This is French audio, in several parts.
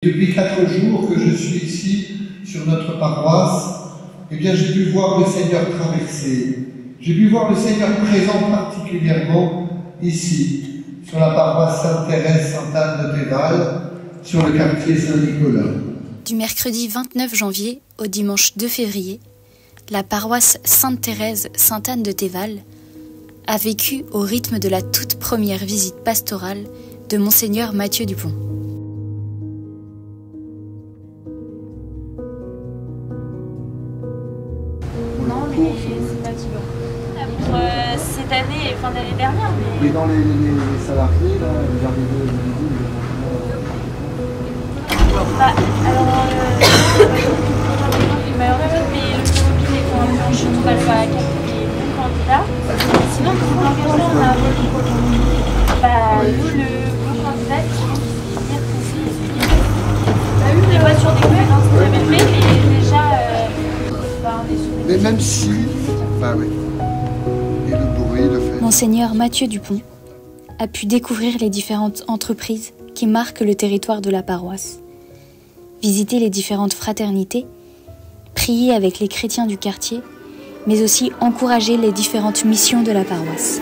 Depuis 4 jours que je suis ici, sur notre paroisse, eh bien j'ai pu voir le Seigneur traverser. J'ai pu voir le Seigneur présent particulièrement ici, sur la paroisse Sainte-Thérèse Sainte-Anne de Théval, sur le quartier Saint-Nicolas. Du mercredi 29 janvier au dimanche 2 février, la paroisse Sainte-Thérèse Sainte-Anne de Théval a vécu au rythme de la toute première visite pastorale de Monseigneur Mathieu Dupont. Non, mais c'est fatigant. Pour cette année et fin d'année dernière. Mais dans les salariés, là, les jardiniers, malheureusement, mais le premier pour un plancher, on va le faire à 4 bons candidats. Sinon, pour l'engagement, on a nous, le bon candidat qui n'est pas sur des compétences très élevées, mais déjà, on est sur des... Mais même si... Bah oui. Et le bruit, le fait... Monseigneur Mathieu Dupont a pu découvrir les différentes entreprises qui marquent le territoire de la paroisse, visiter les différentes fraternités, prier avec les chrétiens du quartier, mais aussi encourager les différentes missions de la paroisse.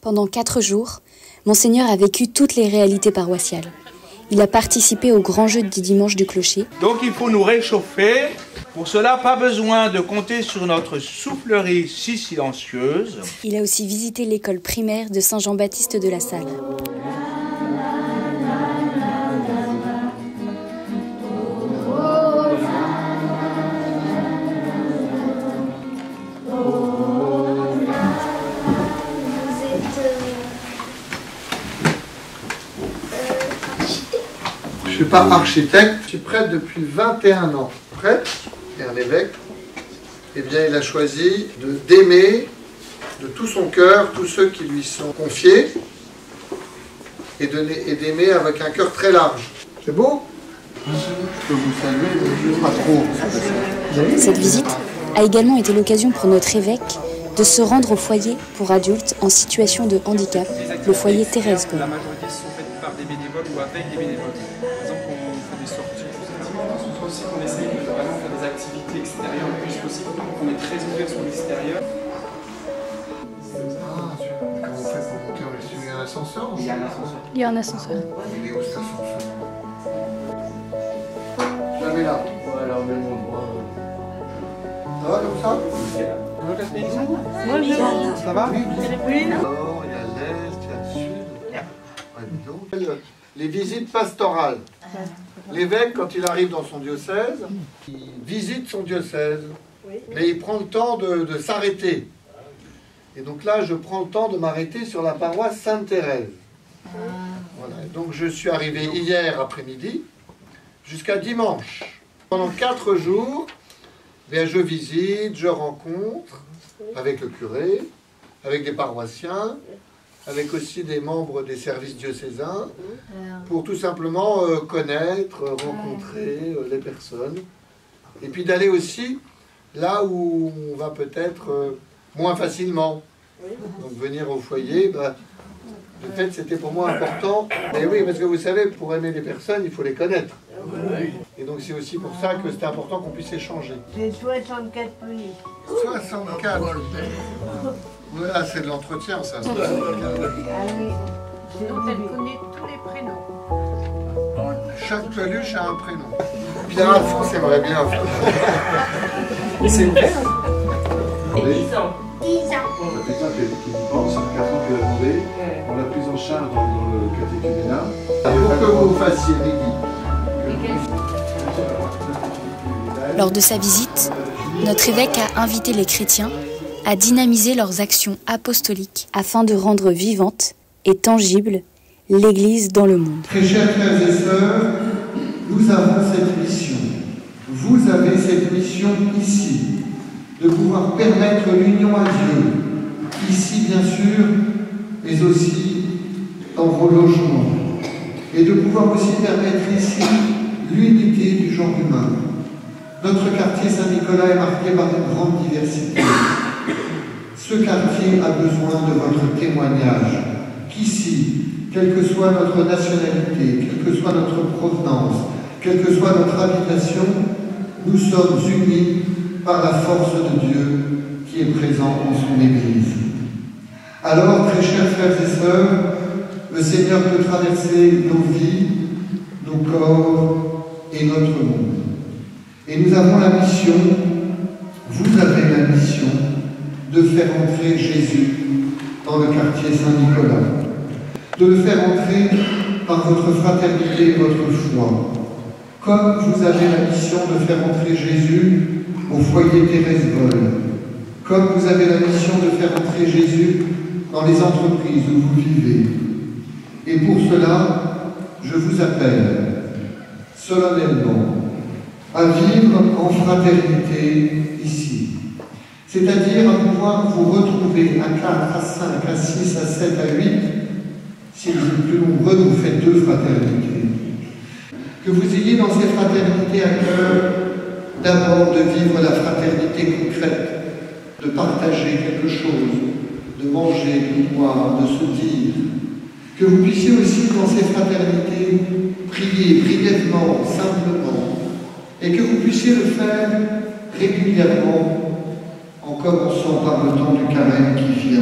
Pendant 4 jours, Monseigneur a vécu toutes les réalités paroissiales. Il a participé au grand jeu du dimanche du clocher. Donc il faut nous réchauffer. Pour cela, pas besoin de compter sur notre soufflerie si silencieuse. Il a aussi visité l'école primaire de Saint-Jean-Baptiste de la Salle. Je ne suis pas architecte, je suis prêtre depuis 21 ans. Prêtre et un évêque, eh bien, il a choisi d'aimer de tout son cœur tous ceux qui lui sont confiés et d'aimer avec un cœur très large. C'est beau? Je peux vous saluer, pas trop. Cette visite a également été l'occasion pour notre évêque de se rendre au foyer pour adultes en situation de handicap, le foyer Thérèse Gaulle. La majorité sont faites par des bénévoles ou avec des bénévoles. Par exemple, on fait des sorties, tout aussi qu'on essaye de vraiment faire des activités extérieures le plus possible. On est très ouvert sur l'extérieur. Comment vous faites pour monter en estimé? Il y a un ascenseur? Il y a un ascenseur. Il y a un ascenseur. Il est où cet ascenseur? Je la mets là. Voilà, au même endroit. Ça va comme ça? Ça va? Oui. Il y a l'Est, il y a le Sud. Les visites pastorales. L'évêque, quand il arrive dans son diocèse, il visite son diocèse. Mais il prend le temps de s'arrêter. Et donc là, je prends le temps de m'arrêter sur la paroisse Sainte-Thérèse. Voilà. Donc je suis arrivé hier après-midi jusqu'à dimanche. Pendant 4 jours, bien, je visite, je rencontre avec le curé, avec des paroissiens, avec aussi des membres des services diocésains, pour tout simplement connaître, rencontrer les personnes, et puis d'aller aussi là où on va peut-être moins facilement, Donc venir au foyer, de fait c'était pour moi important. Mais oui, parce que vous savez, pour aimer les personnes, il faut les connaître. Et donc c'est aussi pour ça que c'était important qu'on puisse échanger. J'ai 64 pays. 64. Voilà, c'est de l'entretien ça. 64. Ah oui. Donc elle connaît tous les prénoms. Chaque peluche a un prénom. Pierre Alphonse aimerait bien. C'est vrai. Et 10 ans. 10 ans. C'est ça qui pense, 4 ans qu'il a demandé, pour la prise en charge dans le catéchuménat. Pour que vous fassiez Lors de sa visite, notre évêque a invité les chrétiens à dynamiser leurs actions apostoliques afin de rendre vivante et tangible l'Église dans le monde. Très chers frères et sœurs, nous avons cette mission. Vous avez cette mission ici, de pouvoir permettre l'union à Dieu, ici bien sûr, mais aussi dans vos logements, et de pouvoir aussi permettre ici l'unité du genre humain. Notre quartier Saint-Nicolas est marqué par une grande diversité. Ce quartier a besoin de votre témoignage, qu'ici, quelle que soit notre nationalité, quelle que soit notre provenance, quelle que soit notre habitation, nous sommes unis par la force de Dieu qui est présent en son Église. Alors, très chers frères et sœurs, le Seigneur peut traverser nos vies, nos corps et notre monde. Et nous avons la mission, vous avez la mission, de faire entrer Jésus dans le quartier Saint-Nicolas, de le faire entrer par votre fraternité et votre foi, comme vous avez la mission de faire entrer Jésus au foyer Thérèse Vol, comme vous avez la mission de faire entrer Jésus dans les entreprises où vous vivez. Et pour cela, je vous appelle solennellement à vivre en fraternité ici. C'est-à-dire à pouvoir vous retrouver à 4, à 5, à 6, à 7, à 8. Si vous êtes plus nombreux, vous faites 2 fraternités. Que vous ayez dans ces fraternités à cœur d'abord de vivre la fraternité concrète, de partager quelque chose, de manger, de boire, de se dire. Que vous puissiez aussi dans ces fraternités prier brièvement, simplement, et que vous puissiez le faire régulièrement, en commençant par le temps du carême qui vient.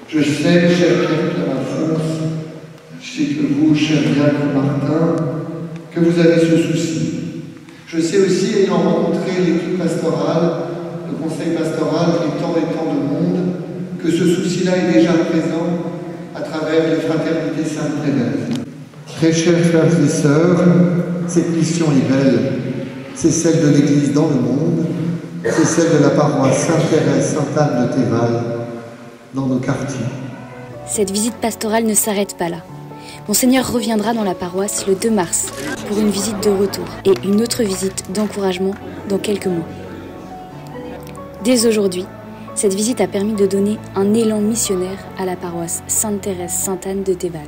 Je sais, cher Pierre Alphonse, je sais que vous, cher Diacre Martin, que vous avez ce souci. Je sais aussi, ayant rencontré l'équipe pastorale, le conseil pastoral et tant de monde, que ce souci-là est déjà présent à travers les fraternités Sainte-Thérèse. Très chers frères et sœurs, cette mission est belle. C'est celle de l'Église dans le monde, c'est celle de la paroisse Sainte-Thérèse, Sainte-Anne de Théval, dans nos quartiers. Cette visite pastorale ne s'arrête pas là. Monseigneur reviendra dans la paroisse le 2 mars pour une visite de retour et une autre visite d'encouragement dans quelques mois. Dès aujourd'hui, cette visite a permis de donner un élan missionnaire à la paroisse Sainte-Thérèse, Sainte-Anne de Théval.